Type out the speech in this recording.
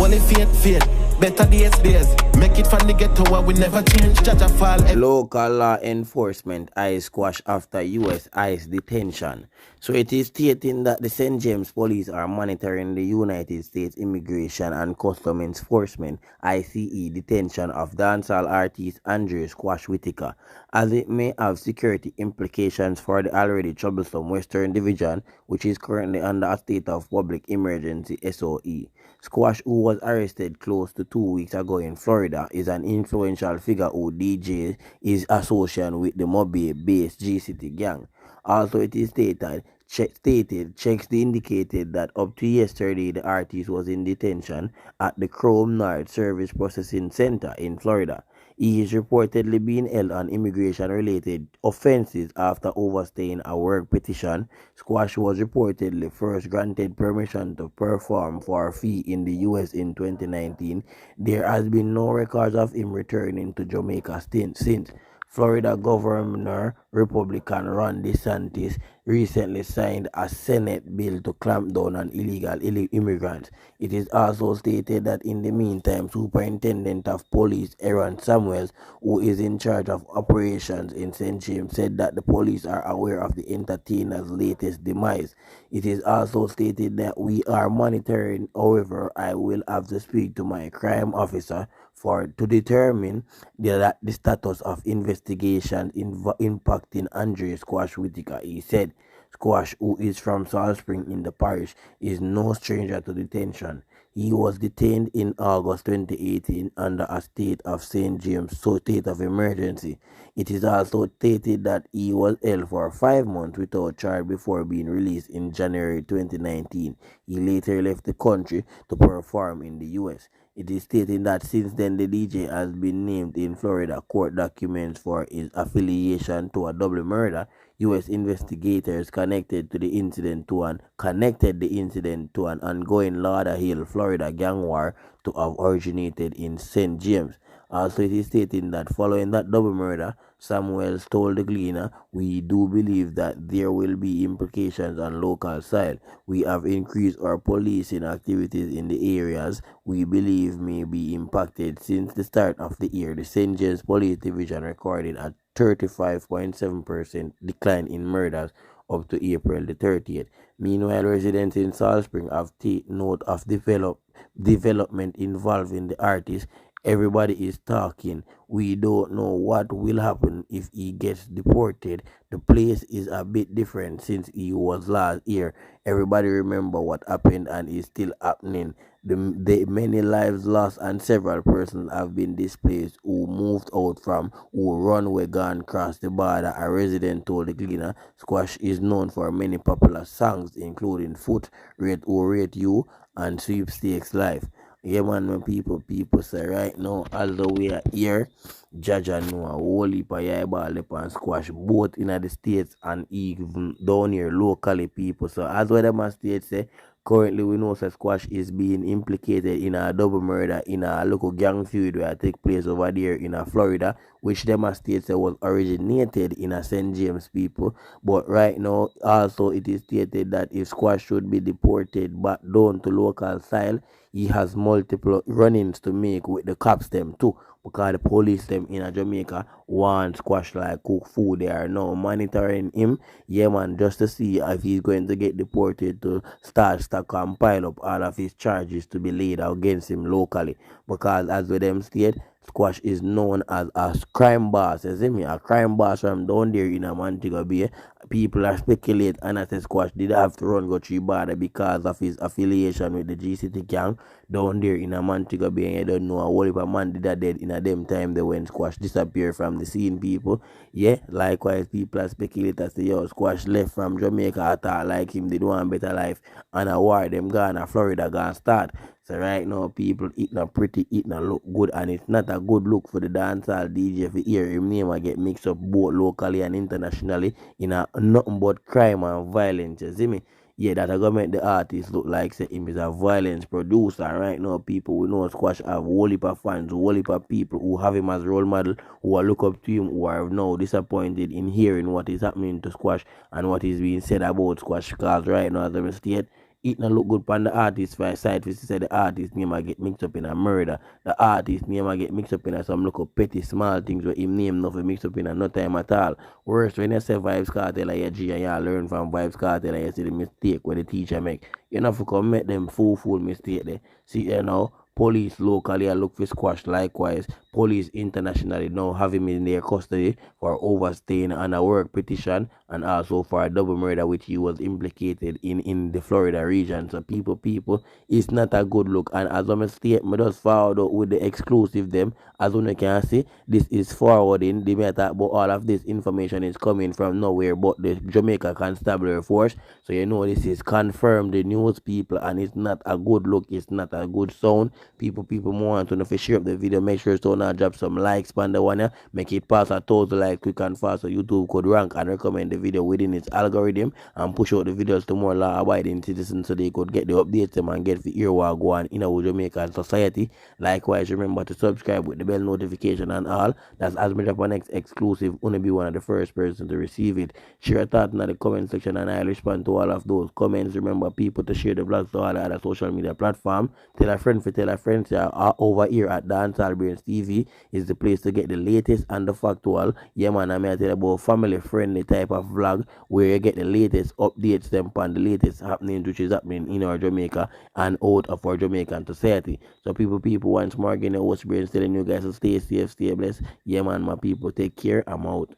only fate. Better days. Make it from the ghetto where we never change. Jaja fall. Local law enforcement ICE squash after US ICE detention. So it is stating that the St. James police are monitoring the United States Immigration and Customs Enforcement ICE detention of dancehall artist Andrew Squash Whitaker, as it may have security implications for the already troublesome Western Division, which is currently under a state of public emergency SOE. Squash, who was arrested close to 2 weeks ago in Florida, is an influential figure who DJ is associated with the Mobile-based G-City gang. Also, it is checks indicated that up to yesterday, the artist was in detention at the Chrome North Service Processing Center in Florida. He is reportedly being held on immigration-related offenses after overstaying a work petition. Squash was reportedly first granted permission to perform for a fee in the U.S. in 2019. There has been no records of him returning to Jamaica since. Florida Governor Republican Ron DeSantis recently signed a Senate bill to clamp down on illegal immigrants. It is also stated that in the meantime, Superintendent of Police Aaron Samuels, who is in charge of operations in St. James, said that the police are aware of the entertainer's latest demise. It is also stated that we are monitoring. However, I will have to speak to my crime officer to determine the status of investigation impacting Andre Squash Whitaker. He said Squash, who is from Salt Spring in the parish, is no stranger to detention. He was detained in August 2018 under a state of St. James state of emergency. It is also stated that he was held for 5 months without trial before being released in January 2019. He later left the country to perform in the U.S. It is stated that since then the DJ has been named in Florida court documents for his affiliation to a double murder. U.S. investigators connected the incident to an ongoing Lauderhill, Florida gang war to have originated in St. James. Also, it is stating that following that double murder, Samuels told the Gleaner, "We do believe that there will be implications on local side. We have increased our policing activities in the areas we believe may be impacted." Since the start of the year, the St. James Police Division recorded a 35.7% decline in murders up to April the 30th. Meanwhile, residents in Salt Spring have taken note of development involving the artist. Everybody is talking. We don't know what will happen if he gets deported. The place is a bit different since he was last year. Everybody remember what happened and is still happening. The many lives lost and several persons have been displaced who moved out from, who run away, gone cross the border. A resident told the Gleaner. Squash is known for many popular songs including Foot, Rate Who Rate You and Sweepstakes Life. Yeah, man, when people say right now, although we are here, Jaja know a whole heap of eyeball and squash both in the States and even down here locally people. So as well them states say, currently we know that squash is being implicated in a double murder in a local gang feud where take place over there in Florida, which them states was originated in a St. James people. But right now also it is stated that if squash should be deported back down to local style, he has multiple run-ins to make with the cops them too, because the police them in Jamaica want squash like cook food. They are now monitoring him, yeah man, just to see if he's going to get deported to start stack and pile up all of his charges to be laid against him locally. Because as with them state, Squash is known as a crime boss. You see me? A crime boss from down there in a Montego Bay. People are speculate and I say Squash did have to run go through border because of his affiliation with the G-City gang down there in a Montego Bay. And you don't know a whole heap of man did that dead in a them time they when Squash disappeared from the scene people. Yeah, likewise people are speculate as say yo Squash left from Jamaica at all like him did want better life and a war them gone a Florida gonna start. So right now, people eating a pretty, eating a look good, and it's not a good look for the dancehall DJ for hear him name and get mixed up both locally and internationally in a nothing but crime and violence. You see me? Yeah, that are gonna make the artist look like say him is a violence producer. And right now, people we know Squash have a whole heap of fans, a whole heap of people who have him as role model, who are look up to him, who are now disappointed in hearing what is happening to Squash and what is being said about Squash. Because right now, as I state, it not look good on the artist side. If you say the artist name I get mixed up in a murder, the artist name I get mixed up in a some local petty small things where him name nothing mixed up in a no time at all. Worse when you say Vibes Cartel and you and you learn from Vibes Cartel and you see the mistake where the teacher make. You know, if you come make them fool mistake there. See, you know, police locally I look for squash likewise. Police internationally now have him in their custody for overstaying on a work petition and also for a double murder which he was implicated in the Florida region. So people, it's not a good look. And as I'm a statement just followed up with the exclusive them, as you can see, this is forwarding. They may talk about all of this information is coming from nowhere but the Jamaica Constabulary Force. So you know this is confirmed the news people and it's not a good look, it's not a good sound. People more want to know if you share up the video, make sure to now drop some likes on the one, make it pass 1,000 likes quick and fast so YouTube could rank and recommend the video within its algorithm and push out the videos to more law abiding citizens so they could get the updates them and get the hear what go on in our Jamaican society. Likewise, remember to subscribe with the bell notification and all. That's as much of our next exclusive, only be one of the first person to receive it. Share a thought in the comment section and I'll respond to all of those comments. Remember people to share the vlogs to all the other social media platform. Tell a friend for tell a friend. Over here at Dancehall Brainz TV is the place to get the latest and the factual. Yeah man, I'm here to tell about family friendly type of vlog where you get the latest updates them on the latest happening which is happening in our Jamaica and out of our Jamaican society. So people once more again the host Brainz telling you guys to stay safe, stay blessed. Yeah man, my people, take care. I'm out.